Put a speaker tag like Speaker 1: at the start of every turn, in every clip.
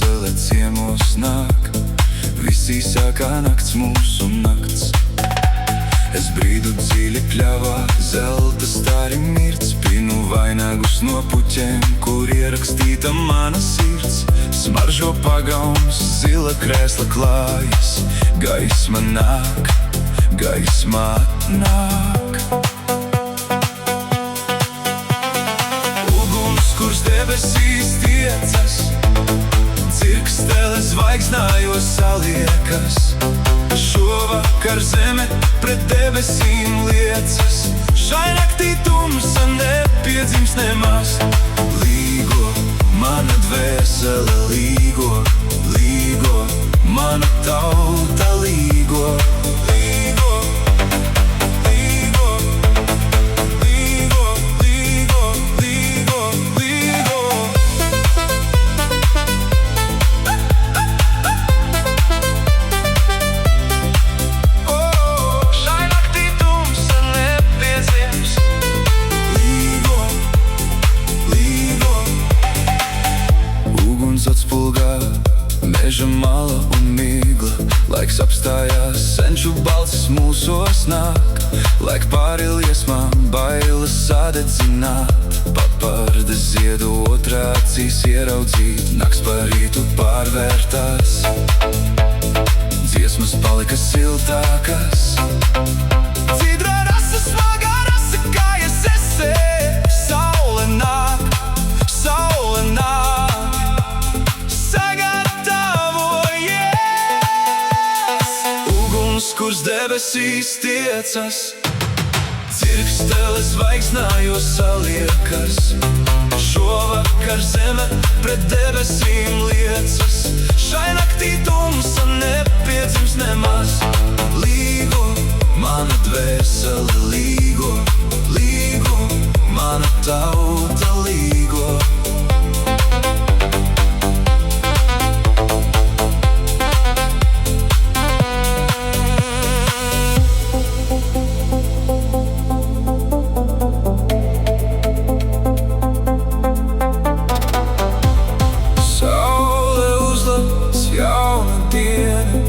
Speaker 1: dvēsele ciemos nāk, viss īsākā nakts mūsu nakts. Es brīdu dziļi pļavā, zelta stari mirts, pinu vainagus no puķiem, kur ierakstīta mana sirds. Smaržo pagauns, zila krēsla klājas, gaisma nāk, gaisma nāk. Uguns, kurs debesīs tiecas, dzirkstele zvaigznājos saliekas. Šovakar zeme pret debesīm liecas, šai naktī tumsa nepiedzims nemaz. Līgo, mana dvēsele līgo, līgo, mana tauta līgo. Līgo, līgo, līgo, līgo, līgo, līgo. Šai naktī tumsa nepiedzims. Līgo, līgo. Uguns atspulgā, meža mala un migla. Laiks apstājās, senču balsis mūsos nāk. Laik pāri liesmām, bailes sadedzināt. Papardes ziedu otrā acīs ieraudzīt, nakts par rītu pārvērtās. Dziesmas palika siltākas. Cidra rasa, smagā rasa, kājas esē. Saule nāk, saule nāk, sagatavojies. Uguns, kurs debesīs tiecas, dzirkstele zvaigznājos saliekas. Šovakar zeme pret debesīm liecas, šai naktī tumsa nepiedzims nemaz. Līgo, mana dvēsele līgo, līgo, mana tauta līgo. Saule uzlāc jauna diena,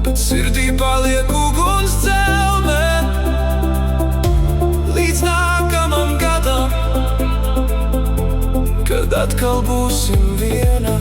Speaker 1: bet sirdī paliek uguns dzelme. Līdz nākamam gadam, kad atkal būsim viena.